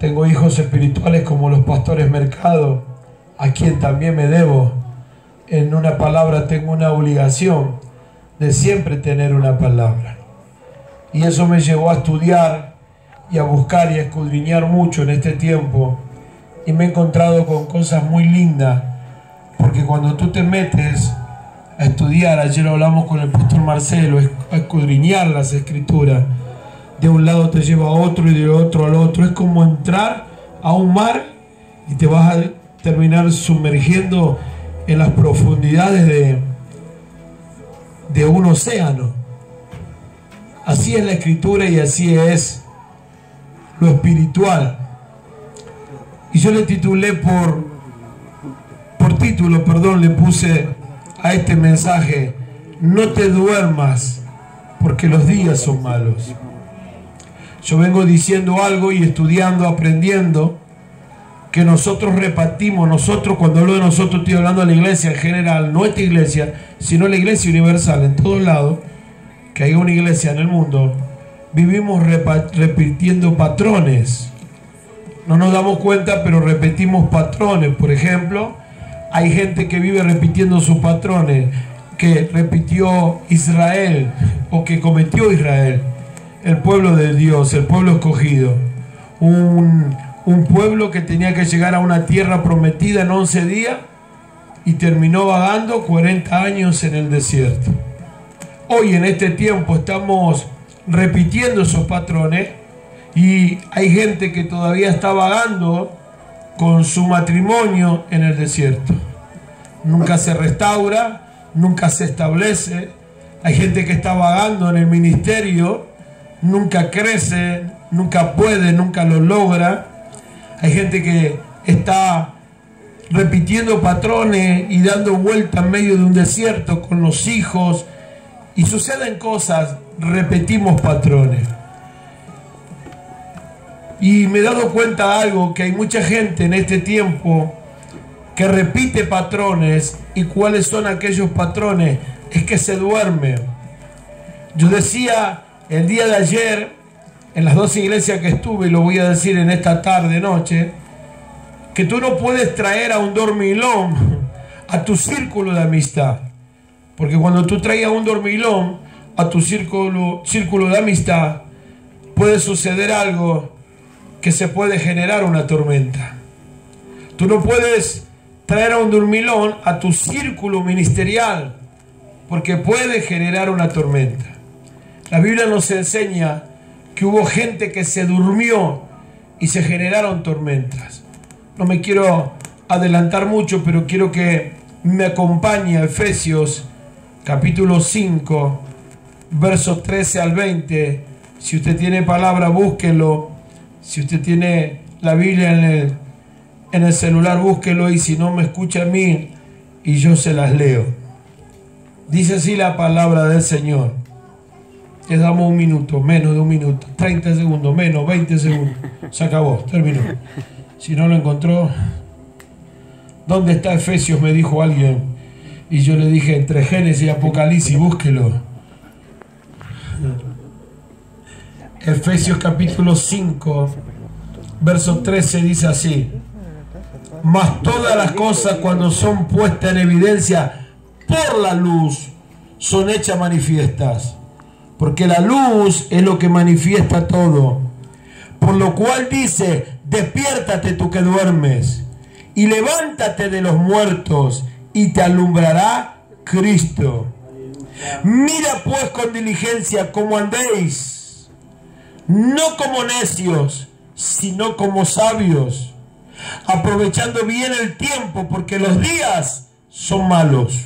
Tengo hijos espirituales como los pastores Mercado, a quien también me debo. En una palabra, tengo una obligación de siempre tener una palabra. Y eso me llevó a estudiar y a buscar y a escudriñar mucho en este tiempo. Y me he encontrado con cosas muy lindas, porque cuando tú te metes a estudiar, ayer hablamos con el pastor Marcelo, a escudriñar las escrituras, de un lado te lleva a otro y de otro al otro. Es como entrar a un mar y te vas a terminar sumergiendo en las profundidades de un océano. Así es la escritura y así es lo espiritual. Y yo le titulé le puse a este mensaje: no te duermas porque los días son malos. Yo vengo diciendo algo y estudiando, aprendiendo, que nosotros repartimos, cuando hablo de nosotros estoy hablando de la iglesia en general, no esta iglesia, sino la iglesia universal, en todos lados, que hay una iglesia en el mundo, vivimos repitiendo patrones. No nos damos cuenta, pero repetimos patrones. Por ejemplo, hay gente que vive repitiendo sus patrones, que repitió Israel, o que cometió Israel, el pueblo de Dios, el pueblo escogido. Un pueblo que tenía que llegar a una tierra prometida en 11 días y terminó vagando 40 años en el desierto. Hoy en este tiempo estamos repitiendo esos patrones y hay gente que todavía está vagando con su matrimonio en el desierto. Nunca se restaura, nunca se establece. Hay gente que está vagando en el ministerio, nunca crece, nunca puede, nunca lo logra. Hay gente que está repitiendo patrones y dando vueltas en medio de un desierto con los hijos, y suceden cosas, repetimos patrones. Y me he dado cuenta de algo, que hay mucha gente en este tiempo que repite patrones. ¿Y cuáles son aquellos patrones? Es que se duerme. Yo decía el día de ayer, en las dos iglesias que estuve, y lo voy a decir en esta tarde, noche, que tú no puedes traer a un dormilón a tu círculo de amistad. Porque cuando tú traes a un dormilón a tu círculo de amistad, puede suceder algo, que se puede generar una tormenta. Tú no puedes traer a un dormilón a tu círculo ministerial, porque puede generar una tormenta. La Biblia nos enseña que hubo gente que se durmió y se generaron tormentas. No me quiero adelantar mucho, pero quiero que me acompañe a Efesios capítulo 5, versos 13 al 20. Si usted tiene palabra, búsquelo. Si usted tiene la Biblia en el celular, búsquelo. Y si no, me escucha a mí y yo se las leo. Dice así la palabra del Señor. Le damos un minuto, menos de un minuto, 30 segundos, menos, 20 segundos. Se acabó, terminó. Si no lo encontró, ¿dónde está Efesios?, me dijo alguien. Y yo le dije, entre Génesis y Apocalipsis, búsquelo. Efesios capítulo 5, verso 13 dice así: mas todas las cosas, cuando son puestas en evidencia por la luz, son hechas manifiestas. Porque la luz es lo que manifiesta todo. Por lo cual dice: despiértate tú que duermes, y levántate de los muertos, y te alumbrará Cristo. Mira pues con diligencia cómo andéis, no como necios, sino como sabios, aprovechando bien el tiempo, porque los días son malos.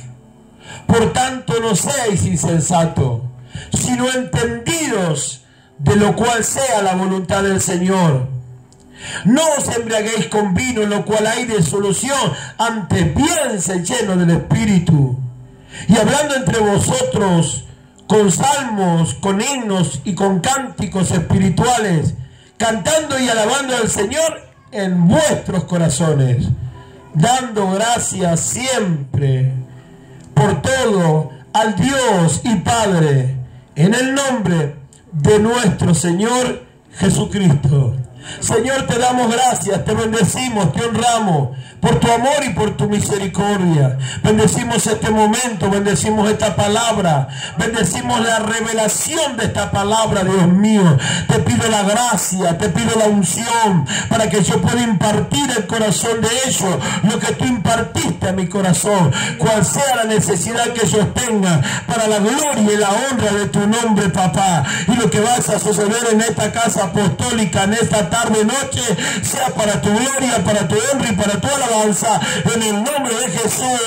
Por tanto, no seáis insensatos, sino entendidos de lo cual sea la voluntad del Señor. No os embriaguéis con vino, en lo cual hay disolución, antes bien se lleno del Espíritu, y hablando entre vosotros con salmos, con himnos y con cánticos espirituales, cantando y alabando al Señor en vuestros corazones, dando gracias siempre por todo al Dios y Padre, en el nombre de nuestro Señor Jesucristo, Señor, te damos gracias, te bendecimos, te honramos por tu amor y por tu misericordia. Bendecimos este momento, bendecimos esta palabra, bendecimos la revelación de esta palabra, Dios mío. Te pido la gracia, te pido la unción para que yo pueda impartir al corazón de ellos lo que tú impartiste a mi corazón, cual sea la necesidad que ellos tengan, para la gloria y la honra de tu nombre, papá. Y lo que vas a suceder en esta casa apostólica, en esta tarde, noche, sea para tu gloria, para tu honra y para tu alabanza, en el nombre de Jesús.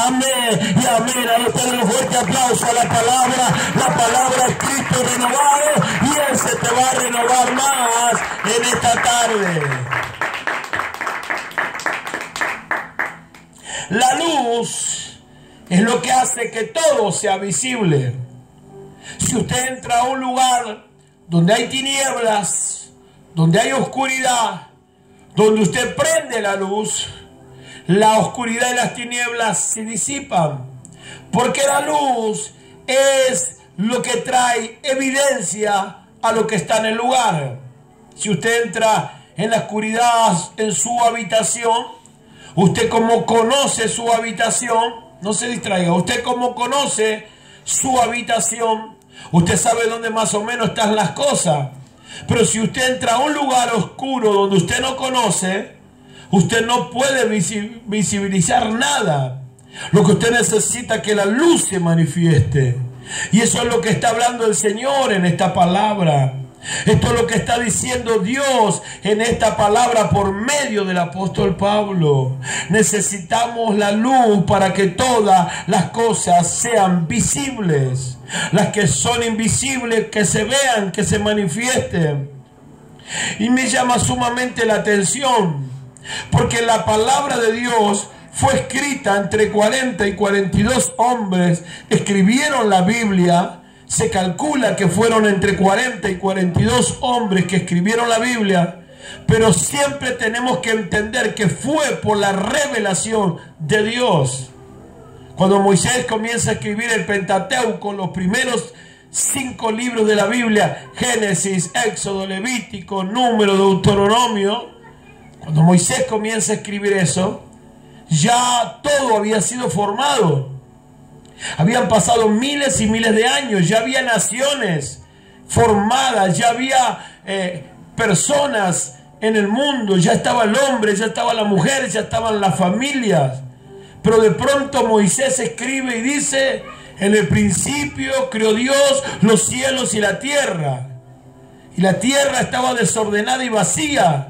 Amén y amén. A ustedes un fuerte aplauso a la palabra es Cristo renovado, y Él se te va a renovar más en esta tarde. La luz es lo que hace que todo sea visible. Si usted entra a un lugar donde hay tinieblas, donde hay oscuridad, donde usted prende la luz, la oscuridad y las tinieblas se disipan, porque la luz es lo que trae evidencia a lo que está en el lugar. Si usted entra en la oscuridad en su habitación, usted como conoce su habitación, no se distraiga, usted como conoce su habitación, usted sabe dónde más o menos están las cosas. Pero si usted entra a un lugar oscuro donde usted no conoce, usted no puede visibilizar nada. Lo que usted necesita es que la luz se manifieste. Y eso es lo que está hablando el Señor en esta palabra. Esto es lo que está diciendo Dios en esta palabra por medio del apóstol Pablo. Necesitamos la luz para que todas las cosas sean visibles. Las que son invisibles, que se vean, que se manifiesten. Y me llama sumamente la atención, porque la palabra de Dios fue escrita entre 40 y 42 hombres. Escribieron la Biblia. Se calcula que fueron entre 40 y 42 hombres que escribieron la Biblia, pero siempre tenemos que entender que fue por la revelación de Dios. Cuando Moisés comienza a escribir el Pentateuco, los primeros 5 libros de la Biblia, Génesis, Éxodo, Levítico, Número, Deuteronomio, cuando Moisés comienza a escribir eso, ya todo había sido formado. Habían pasado miles y miles de años, ya había naciones formadas, ya había personas en el mundo, ya estaba el hombre, ya estaba la mujer, ya estaban las familias. Pero de pronto Moisés escribe y dice: en el principio creó Dios los cielos y la tierra. Y la tierra estaba desordenada y vacía,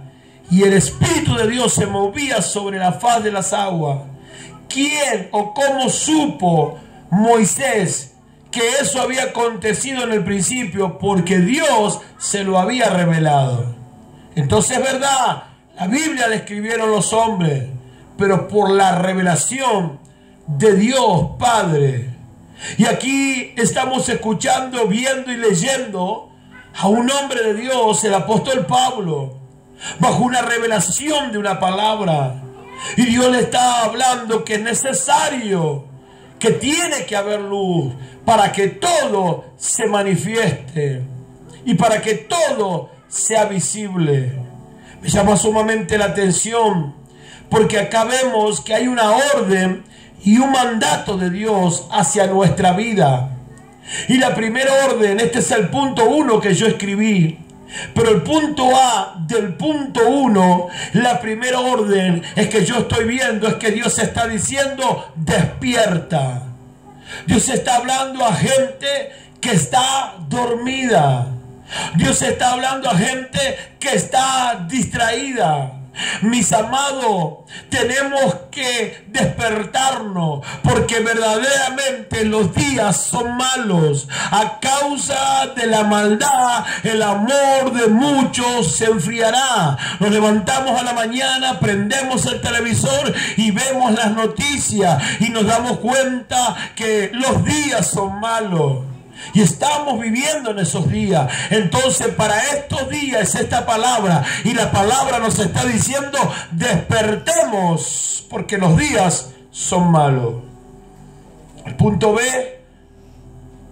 y el Espíritu de Dios se movía sobre la faz de las aguas. ¿Quién o cómo supo Moisés que eso había acontecido en el principio? Porque Dios se lo había revelado. Entonces es verdad, la Biblia la escribieron los hombres, pero por la revelación de Dios Padre. Y aquí estamos escuchando, viendo y leyendo a un hombre de Dios, el apóstol Pablo, bajo una revelación de una palabra. Y Dios le está hablando que es necesario, que tiene que haber luz para que todo se manifieste y para que todo sea visible. Me llama sumamente la atención, porque acá vemos que hay una orden y un mandato de Dios hacia nuestra vida. Y la primera orden, este es el punto 1 que yo escribí. Pero el punto A del punto 1, la primera orden es que yo estoy viendo, es que Dios está diciendo: despierta. Dios está hablando a gente que está dormida. Dios está hablando a gente que está distraída. Mis amados, tenemos que despertarnos, porque verdaderamente los días son malos. A causa de la maldad, el amor de muchos se enfriará. Nos levantamos a la mañana, prendemos el televisor y vemos las noticias y nos damos cuenta que los días son malos. Y estamos viviendo en esos días. Entonces para estos días es esta palabra. Y la palabra nos está diciendo: despertemos, porque los días son malos. El punto B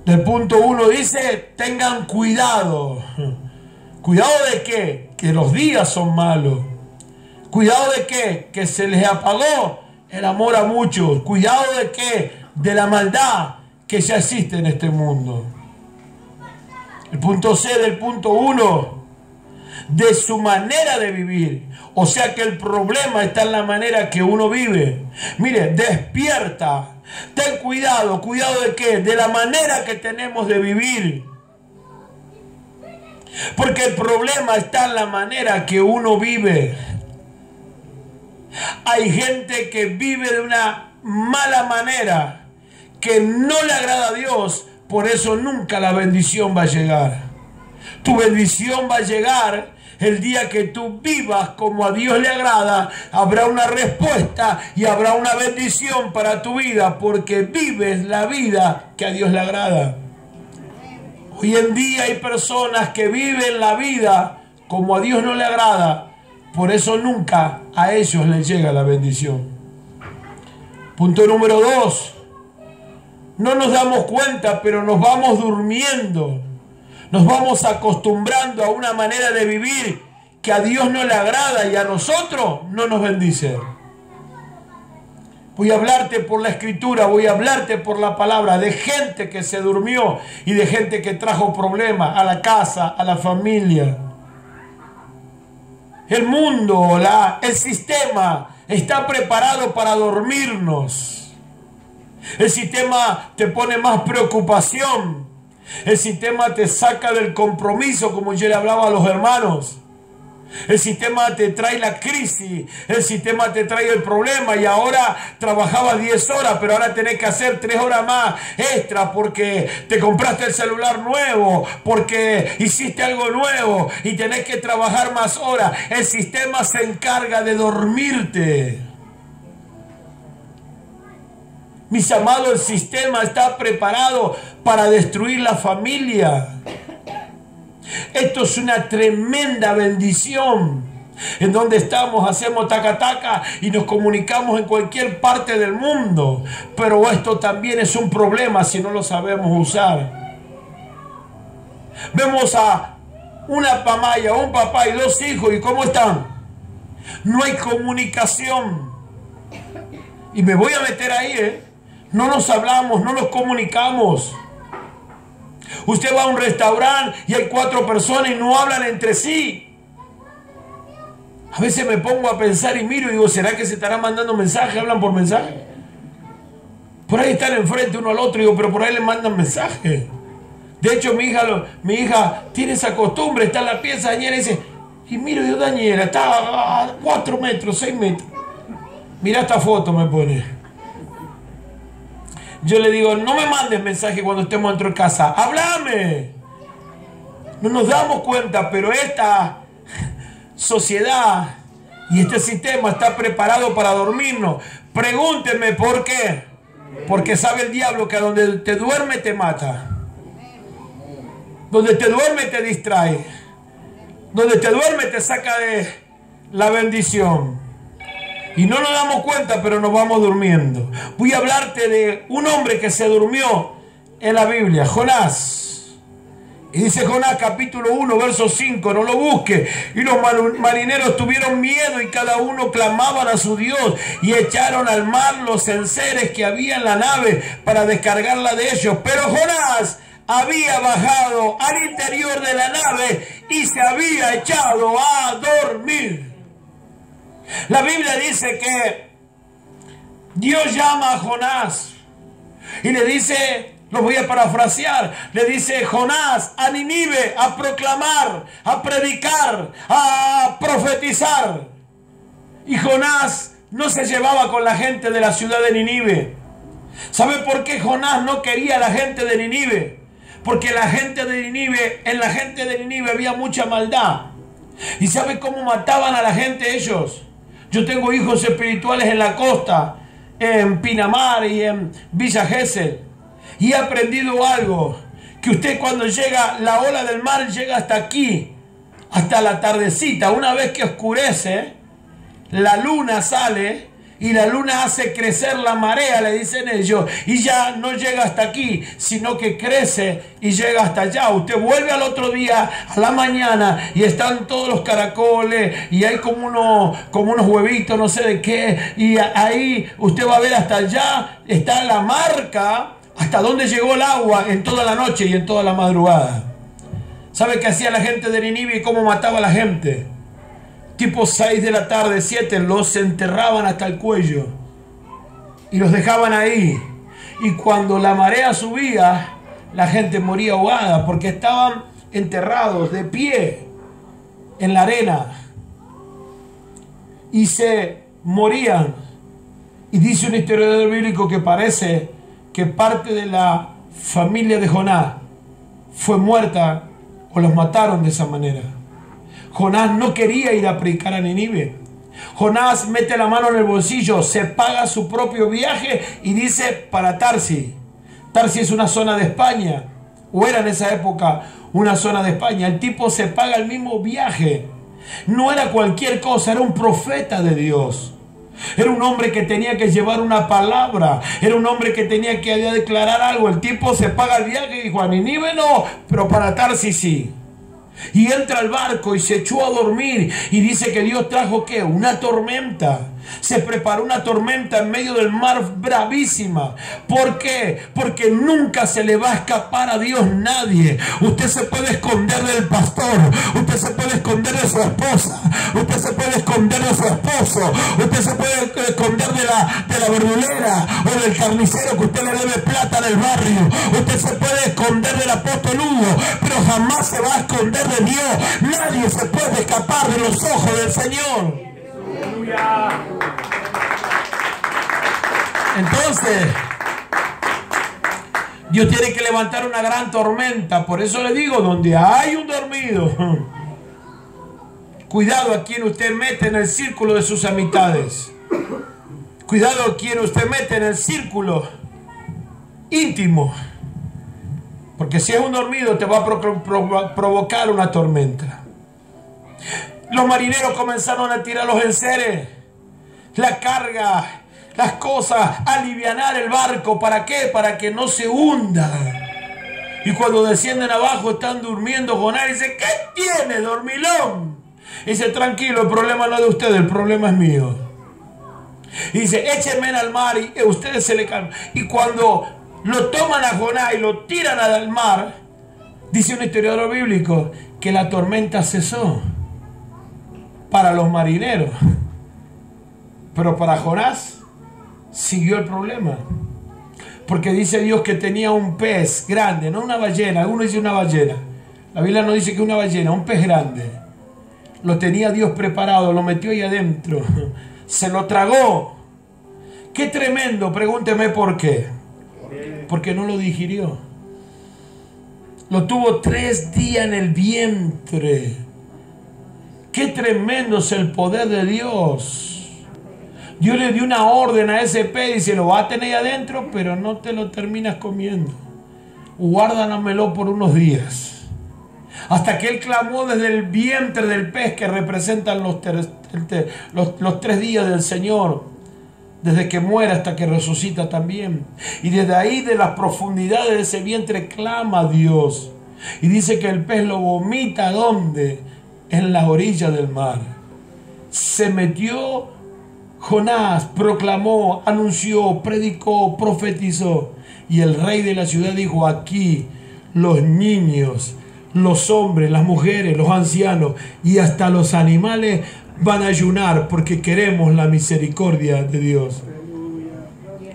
del punto 1 dice: tengan cuidado. ¿Cuidado de qué? que los días son malos. Cuidado de qué, que se les apagó el amor a muchos. Cuidado de qué, de la maldad que ya existe en este mundo. El punto C del punto 1, de su manera de vivir. O sea que el problema está en la manera que uno vive. Mire, despierta. Ten cuidado. ¿Cuidado de qué? De la manera que tenemos de vivir. Porque el problema está en la manera que uno vive. Hay gente que vive de una mala manera, que no le agrada a Dios. Por eso nunca la bendición va a llegar. Tu bendición va a llegar el día que tú vivas como a Dios le agrada. Habrá una respuesta y habrá una bendición para tu vida, porque vives la vida que a Dios le agrada. Hoy en día hay personas que viven la vida como a Dios no le agrada. Por eso nunca a ellos les llega la bendición. Punto número 2. No nos damos cuenta, pero nos vamos durmiendo. Nos vamos acostumbrando a una manera de vivir que a Dios no le agrada y a nosotros no nos bendice. Voy a hablarte por la Escritura, voy a hablarte por la palabra de gente que se durmió y de gente que trajo problemas a la casa, a la familia. El mundo, el sistema está preparado para dormirnos. El sistema te pone más preocupación. El sistema te saca del compromiso, como yo le hablaba a los hermanos. El sistema te trae la crisis, el sistema te trae el problema, y ahora trabajabas 10 horas, pero ahora tenés que hacer 3 horas más extra porque te compraste el celular nuevo, porque hiciste algo nuevo y tenés que trabajar más horas. El sistema se encarga de dormirte. Mis amados, el sistema está preparado para destruir la familia. Esto es una tremenda bendición. En donde estamos, hacemos taca-taca y nos comunicamos en cualquier parte del mundo. Pero esto también es un problema si no lo sabemos usar. Vemos a una mamá y a un papá y 2 hijos, ¿y cómo están? No hay comunicación. Y me voy a meter ahí, No nos hablamos, no nos comunicamos. Usted va a un restaurante y hay 4 personas y no hablan entre sí. A veces me pongo a pensar y miro y digo, ¿será que se estarán mandando mensajes? ¿Hablan por mensaje? Por ahí están enfrente uno al otro y digo, pero por ahí le mandan mensajes. De hecho, mi hija tiene esa costumbre, está en la pieza, Daniela, y dice, y miro yo, Daniela, está a 4 metros, 6 metros. Mira esta foto, me pone. Yo le digo, no me mandes mensaje cuando estemos dentro de casa, háblame. No nos damos cuenta, pero esta sociedad y este sistema está preparado para dormirnos. Pregúntenme por qué. Porque sabe el diablo que a donde te duerme te mata. Donde te duerme te distrae. Donde te duerme te saca de la bendición. Y no nos damos cuenta, pero nos vamos durmiendo. Voy a hablarte de un hombre que se durmió en la Biblia, Jonás. Y dice Jonás capítulo 1, verso 5, no lo busque. Y los marineros tuvieron miedo y cada uno clamaban a su Dios y echaron al mar los enseres que había en la nave para descargarla de ellos. Pero Jonás había bajado al interior de la nave y se había echado a dormir. La Biblia dice que Dios llama a Jonás y le dice, lo voy a parafrasear, le dice, Jonás, a Nínive, a proclamar, a predicar, a profetizar. Y Jonás no se llevaba con la gente de la ciudad de Nínive. ¿Sabe por qué Jonás no quería a la gente de Nínive? Porque la gente de Nínive, en la gente de Nínive había mucha maldad. ¿Y sabe cómo mataban a la gente ellos? Yo tengo hijos espirituales en la costa, en Pinamar y en Villa Gesell. Y he aprendido algo, que usted cuando llega, la ola del mar llega hasta aquí, hasta la tardecita. Una vez que oscurece, la luna sale y la luna hace crecer la marea, le dicen ellos, y ya no llega hasta aquí, sino que crece y llega hasta allá. Usted vuelve al otro día, a la mañana, y están todos los caracoles, y hay como unos huevitos, no sé de qué, y ahí usted va a ver hasta allá, está la marca, hasta dónde llegó el agua en toda la noche y en toda la madrugada. ¿Sabe qué hacía la gente de Nínive y cómo mataba a la gente? Tipo 6 de la tarde, 7, los enterraban hasta el cuello y los dejaban ahí. Y cuando la marea subía, la gente moría ahogada porque estaban enterrados de pie en la arena y se morían. Y dice un historiador bíblico que parece que parte de la familia de Jonás fue muerta o los mataron de esa manera. Jonás no quería ir a predicar a Nínive. Jonás mete la mano en el bolsillo, se paga su propio viaje y dice para Tarsis. Tarsis es una zona de España, o era en esa época una zona de España. El tipo se paga el mismo viaje. No era cualquier cosa, era un profeta de Dios. Era un hombre que tenía que llevar una palabra. Era un hombre que tenía que declarar algo. El tipo se paga el viaje y dijo, a Nínive no, pero para Tarsis sí. Y entra al barco y se echó a dormir. Y dice que Dios trajo ¿qué? Una tormenta. Se preparó una tormenta en medio del mar bravísima. ¿Por qué? Porque nunca se le va a escapar a Dios nadie. Usted se puede esconder del pastor. Usted se puede esconder de su esposa. Usted se puede esconder de su esposo. Usted se puede esconder de la verdulera o del carnicero que usted le debe plata en el barrio. Usted se puede esconder del apóstol Hugo, pero jamás se va a esconder de Dios. Nadie se puede escapar de los ojos del Señor. Entonces, Dios tiene que levantar una gran tormenta. Por eso le digo, donde hay un dormido, cuidado a quien usted mete en el círculo de sus amistades. Cuidado a quien usted mete en el círculo íntimo. Porque si es un dormido te va a provocar una tormenta. Los marineros comenzaron a tirar los enseres, la carga, las cosas, alivianar el barco. ¿Para qué? Para que no se hunda. Y cuando descienden abajo están durmiendo. Jonás dice, ¿qué tiene, dormilón? Y dice, tranquilo, el problema no es de ustedes, el problema es mío. Y dice, échenme al mar y ustedes se le calman. Y cuando lo toman a Jonás y lo tiran al mar, dice un historiador bíblico que la tormenta cesó para los marineros, pero para Jonás siguió el problema, porque dice Dios que tenía un pez grande, no una ballena. Algunos dicen una ballena, la Biblia no dice que una ballena, un pez grande. Lo tenía Dios preparado, lo metió ahí adentro, se lo tragó. Qué tremendo. Pregúnteme por qué. Porque no lo digirió. Lo tuvo 3 días en el vientre. Qué tremendo es el poder de Dios. Dios le dio una orden a ese pez y dice, lo va a tener ahí adentro, pero no te lo terminas comiendo. Guárdamelo por unos días. Hasta que él clamó desde el vientre del pez, que representan los 3 días del Señor, desde que muere hasta que resucita también. Y desde ahí, de las profundidades de ese vientre, clama a Dios. Y dice que el pez lo vomita, ¿dónde? En la orilla del mar. Se metió Jonás, proclamó, anunció, predicó, profetizó. Y el rey de la ciudad dijo, aquí los niños, los hombres, las mujeres, los ancianos y hasta los animales van a ayunar porque queremos la misericordia de Dios.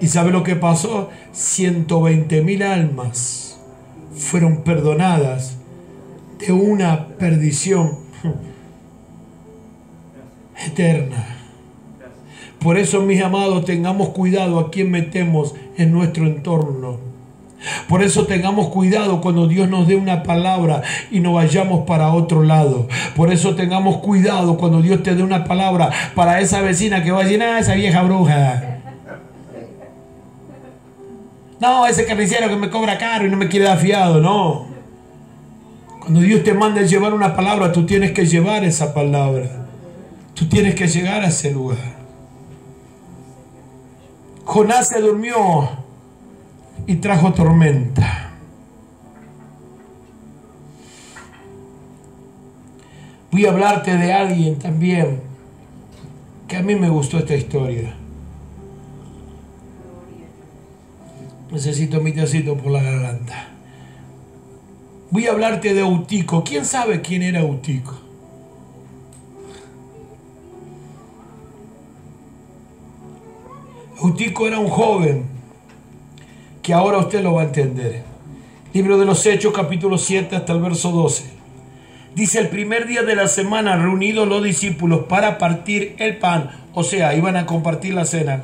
¿Y sabe lo que pasó? 120.000 almas fueron perdonadas de una perdición eterna. Por eso, mis amados, tengamos cuidado a quién metemos en nuestro entorno. Por eso tengamos cuidado cuando Dios nos dé una palabra y no vayamos para otro lado. Por eso tengamos cuidado cuando Dios te dé una palabra para esa vecina que va a decir, ah, esa vieja bruja. No, ese carnicero que me cobra caro y no me quiere dar fiado. No. Cuando Dios te manda a llevar una palabra, tú tienes que llevar esa palabra. Tú tienes que llegar a ese lugar. Jonás se durmió y trajo tormenta. Voy a hablarte de alguien también que a mí me gustó esta historia. Necesito mi tecito por la garganta. Voy a hablarte de Eutico. ¿Quién sabe quién era Eutico? Eutico era un joven que ahora usted lo va a entender. Libro de los Hechos, capítulo 7 hasta el verso 12. Dice: el primer día de la semana, reunidos los discípulos para partir el pan, o sea, iban a compartir la cena,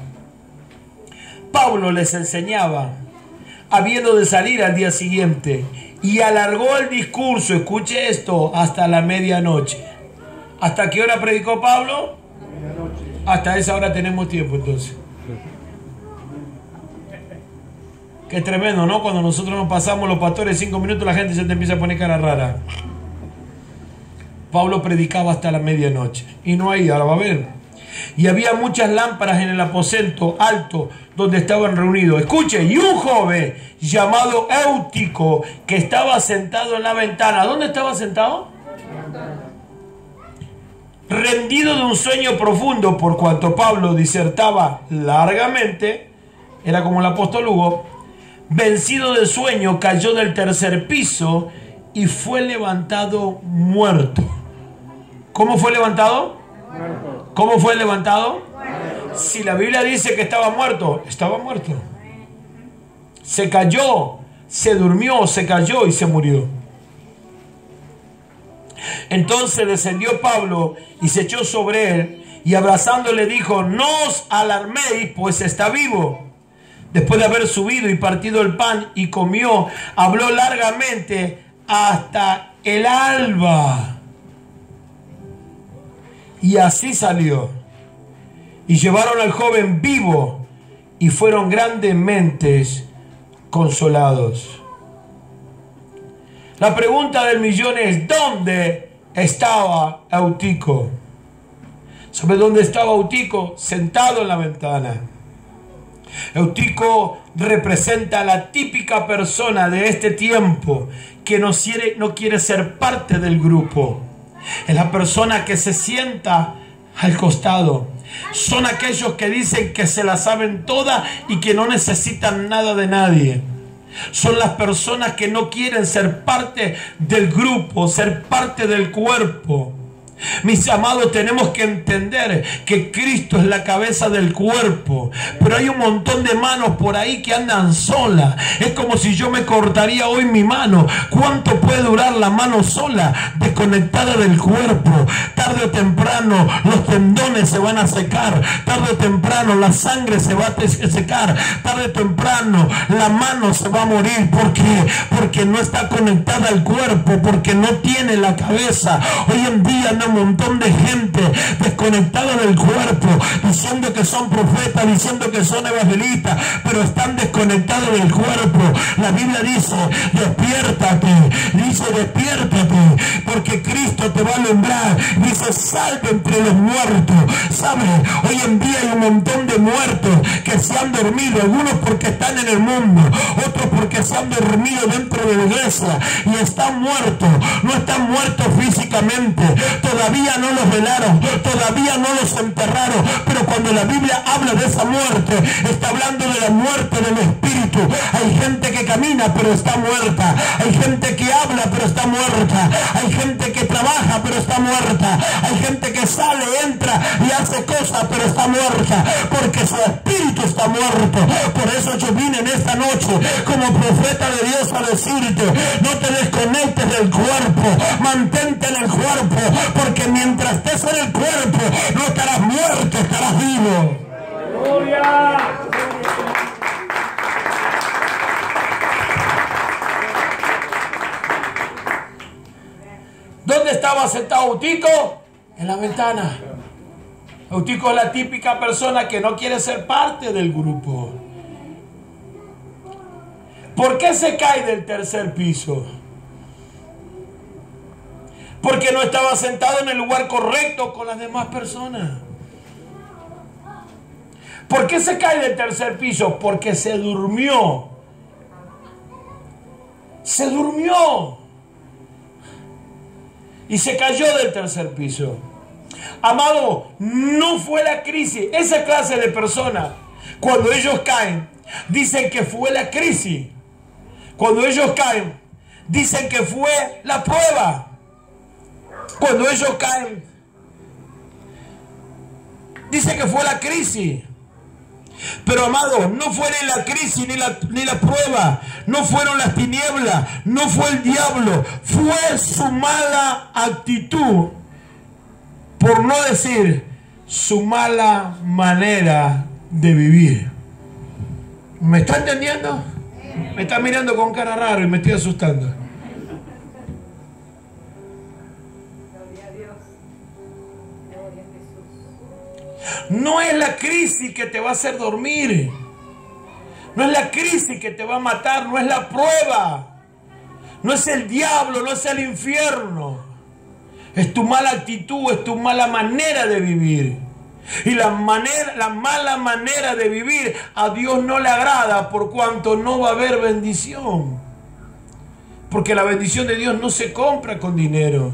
Pablo les enseñaba, habiendo de salir al día siguiente, y alargó el discurso, escuche esto, hasta la medianoche. ¿Hasta qué hora predicó Pablo? Medianoche. Hasta esa hora tenemos tiempo entonces. Qué tremendo, ¿no? Cuando nosotros nos pasamos los pastores 5 minutos, la gente se te empieza a poner cara rara. Pablo predicaba hasta la medianoche. Y no hay, ahora va a ver. Y había muchas lámparas en el aposento alto donde estaban reunidos. Escuche, y un joven llamado Eutico, que estaba sentado en la ventana. ¿Dónde estaba sentado? Rendido de un sueño profundo, por cuanto Pablo disertaba largamente, era como el apóstol Hugo, vencido de sueño, cayó del tercer piso y fue levantado muerto. ¿Cómo fue levantado? Muerto. ¿Cómo fue levantado? Muerto. Si la Biblia dice que estaba muerto, estaba muerto. Se cayó, se durmió, se cayó y se murió. Entonces descendió Pablo y se echó sobre él y abrazándole dijo: no os alarméis, pues está vivo. Después de haber subido y partido el pan y comió, habló largamente hasta el alba. Y así salió. Y llevaron al joven vivo y fueron grandemente consolados. La pregunta del millón es: ¿dónde estaba Eutico? ¿Sabe dónde estaba Eutico? Sentado en la ventana. Eutico representa a la típica persona de este tiempo que no quiere ser parte del grupo. Es la persona que se sienta al costado. Son aquellos que dicen que se la saben toda y que no necesitan nada de nadie. Son las personas que no quieren ser parte del grupo, ser parte del cuerpo. Mis amados, tenemos que entender que Cristo es la cabeza del cuerpo, pero hay un montón de manos por ahí que andan solas. Es como si yo me cortaría hoy mi mano. ¿Cuánto puede durar la mano sola, desconectada del cuerpo? Tarde o temprano los tendones se van a secar, tarde o temprano la sangre se va a secar, tarde o temprano la mano se va a morir. ¿Por qué? Porque no está conectada al cuerpo, porque no tiene la cabeza. Hoy en día no un montón de gente desconectada del cuerpo, diciendo que son profetas, diciendo que son evangelistas, pero están desconectados del cuerpo. La Biblia dice: despiértate, porque Cristo te va a alumbrar. Dice: salve entre los muertos. ¿Sabe? Hoy en día hay un montón de muertos que se han dormido, algunos porque están en el mundo, otros porque se han dormido dentro de la iglesia y están muertos. No están muertos físicamente, todavía no los velaron, todavía no los enterraron, pero cuando la Biblia habla de esa muerte, está hablando de la muerte del espíritu. Hay gente que camina pero está muerta, hay gente que habla pero está muerta, hay gente que trabaja pero está muerta, hay gente que sale, entra y hace cosas pero está muerta, porque su espíritu está muerto. Por eso yo vine en esta noche como profeta de Dios a decirte: no te desconectes del cuerpo, mantente en el cuerpo, porque mientras estés en el cuerpo no estarás muerto, estarás vivo. ¡Gloria! ¿Dónde estaba sentado Eutico? En la ventana. Eutico es la típica persona que no quiere ser parte del grupo. ¿Por qué se cae del tercer piso? Porque no estaba sentado en el lugar correcto con las demás personas. ¿Por qué se cae del tercer piso? Porque se durmió. Se durmió. Y se cayó del tercer piso. Amado, no fue la crisis. Esa clase de personas, cuando ellos caen, dicen que fue la crisis. Cuando ellos caen, dicen que fue la prueba. Cuando ellos caen, dicen que fue la crisis. Pero amado, no fue ni la crisis ni la prueba, no fueron las tinieblas, no fue el diablo, fue su mala actitud, por no decir su mala manera de vivir. ¿Me está entendiendo? Me está mirando con cara raro y me estoy asustando. No es la crisis que te va a hacer dormir. No es la crisis que te va a matar. No es la prueba. No es el diablo, no es el infierno. Es tu mala actitud, es tu mala manera de vivir. Y la mala manera de vivir a Dios no le agrada, por cuanto no va a haber bendición. Porque la bendición de Dios no se compra con dinero.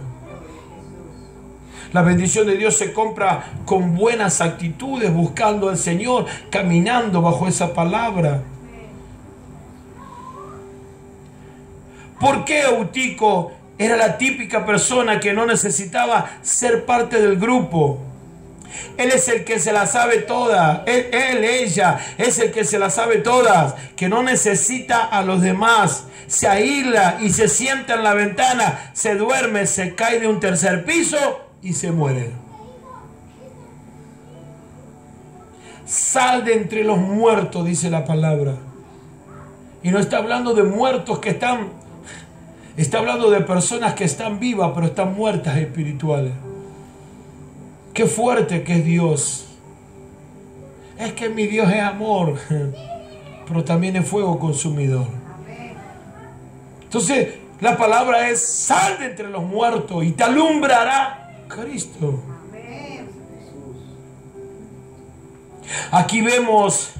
La bendición de Dios se compra con buenas actitudes, buscando al Señor, caminando bajo esa palabra. ¿Por qué Eutico era la típica persona que no necesitaba ser parte del grupo? Él es el que se la sabe toda. Ella es el que se la sabe todas, que no necesita a los demás. Se aísla y se sienta en la ventana, se duerme, se cae de un tercer piso y se muere. Sal de entre los muertos, dice la palabra. Y no está hablando de muertos que están, está hablando de personas que están vivas, pero están muertas espirituales. Qué fuerte que es Dios. Es que mi Dios es amor, pero también es fuego consumidor. Entonces, la palabra es: sal de entre los muertos y te alumbrará Cristo. Aquí vemos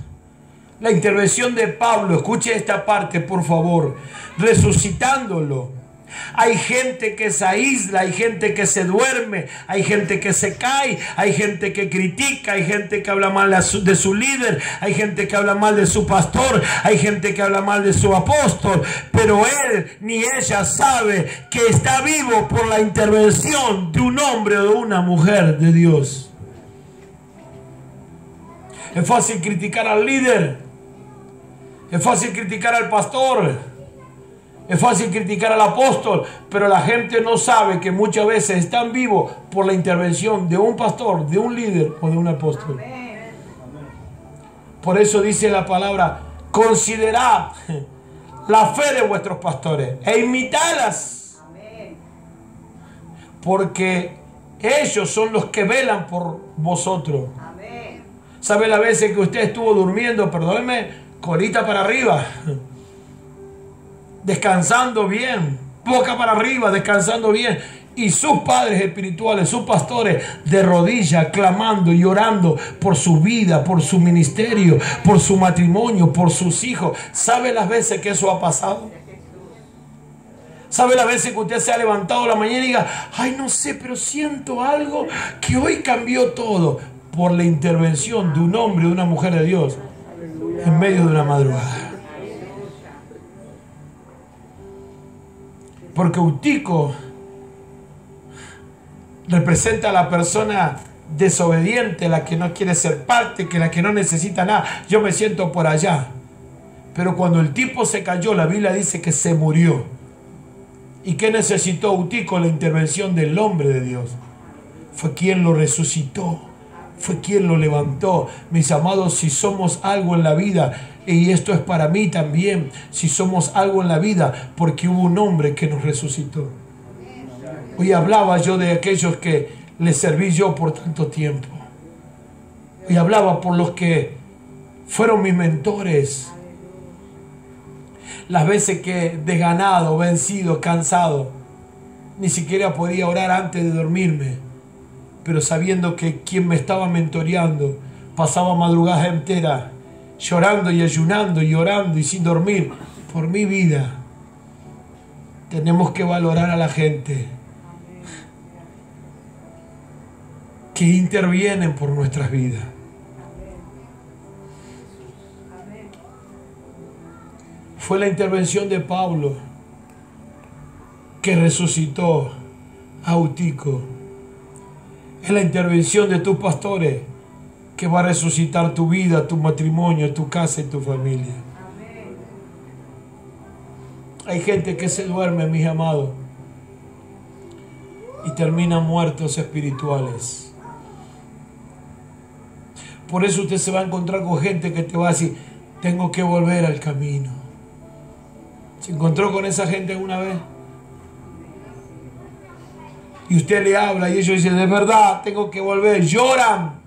la intervención de Pablo. Escuche esta parte, por favor. Resucitándolo. Hay gente que se aísla, hay gente que se duerme, hay gente que se cae, hay gente que critica, hay gente que habla mal de su líder, hay gente que habla mal de su pastor, hay gente que habla mal de su apóstol, pero él ni ella sabe que está vivo por la intervención de un hombre o de una mujer de Dios. Es fácil criticar al líder, es fácil criticar al pastor, es fácil criticar al apóstol, pero la gente no sabe que muchas veces están vivos por la intervención de un pastor, de un líder o de un apóstol. Por eso dice la palabra: considerad la fe de vuestros pastores e imitadlas, porque ellos son los que velan por vosotros. ¿Sabe las veces que usted estuvo durmiendo, perdóneme, colita para arriba, descansando bien, boca para arriba, descansando bien, y sus padres espirituales, sus pastores, de rodillas, clamando y orando por su vida, por su ministerio, por su matrimonio, por sus hijos? ¿Sabe las veces que eso ha pasado? ¿Sabe las veces que usted se ha levantado la mañana y diga: ay, no sé, pero siento algo que hoy cambió todo? Por la intervención de un hombre o de una mujer de Dios en medio de una madrugada. Porque Eutico representa a la persona desobediente, la que no quiere ser parte, la que no necesita nada. Yo me siento por allá. Pero cuando el tipo se cayó, la Biblia dice que se murió. ¿Y qué necesitó Eutico? La intervención del hombre de Dios. Fue quien lo resucitó, fue quien lo levantó. Mis amados, si somos algo en la vida, y esto es para mí también, si somos algo en la vida, porque hubo un hombre que nos resucitó. Hoy hablaba yo de aquellos que les serví yo por tanto tiempo. Hoy hablaba por los que fueron mis mentores. Las veces que desganado, vencido, cansado, ni siquiera podía orar antes de dormirme, pero sabiendo que quien me estaba mentoreando pasaba madrugadas enteras llorando y ayunando y orando y sin dormir por mi vida. Tenemos que valorar a la gente que intervienen por nuestras vidas. Fue la intervención de Pablo que resucitó a Eutico. Es la intervención de tus pastores que va a resucitar tu vida, tu matrimonio, tu casa y tu familia. Hay gente que se duerme, mis amados, y termina muertos espirituales. Por eso usted se va a encontrar con gente que te va a decir, tengo que volver al camino. ¿Se encontró con esa gente alguna vez? Y usted le habla y ellos dicen, de verdad, tengo que volver. Lloran.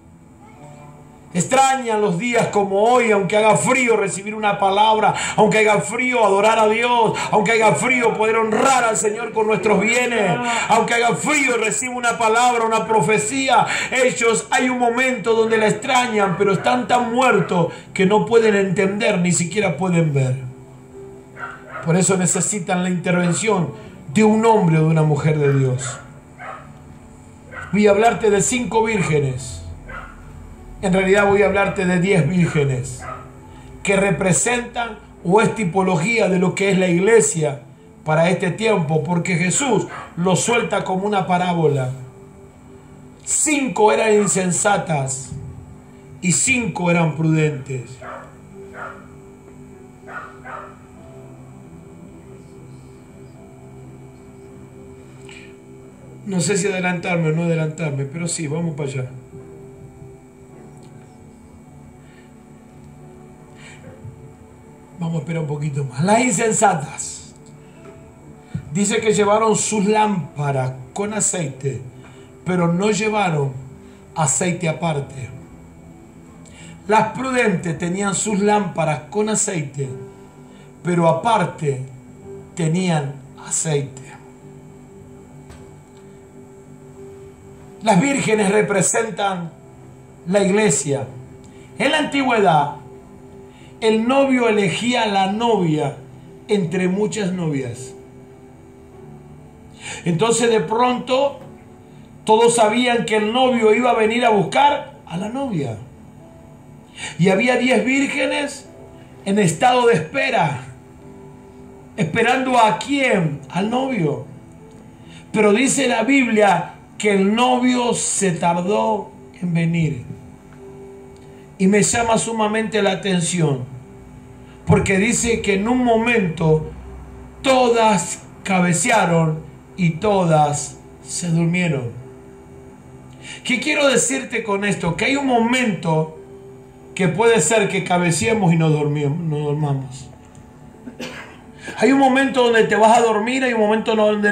Extrañan los días como hoy, aunque haga frío recibir una palabra, aunque haga frío adorar a Dios, aunque haga frío poder honrar al Señor con nuestros bienes, aunque haga frío recibir una palabra, una profecía. Ellos hay un momento donde la extrañan, pero están tan muertos que no pueden entender, ni siquiera pueden ver. Por eso necesitan la intervención de un hombre o de una mujer de Dios. Voy a hablarte de 5 vírgenes. En realidad voy a hablarte de 10 vírgenes que representan o es tipología de lo que es la iglesia para este tiempo, porque Jesús lo suelta como una parábola. 5 eran insensatas y 5 eran prudentes. No sé si adelantarme o no adelantarme, pero sí, vamos para allá. Vamos a esperar un poquito más. Las insensatas. Dice que llevaron sus lámparas con aceite, pero no llevaron aceite aparte. Las prudentes tenían sus lámparas con aceite, pero aparte tenían aceite. Las vírgenes representan la iglesia. En la antigüedad, el novio elegía a la novia entre muchas novias. Entonces de pronto todos sabían que el novio iba a venir a buscar a la novia. Y había 10 vírgenes en estado de espera. ¿Esperando a quién? Al novio. Pero dice la Biblia que el novio se tardó en venir. Y me llama sumamente la atención, porque dice que en un momento todas cabecearon y todas se durmieron. ¿Qué quiero decirte con esto? Que hay un momento que puede ser que cabeceemos y no dormamos. Hay un momento donde te vas a dormir, hay un momento donde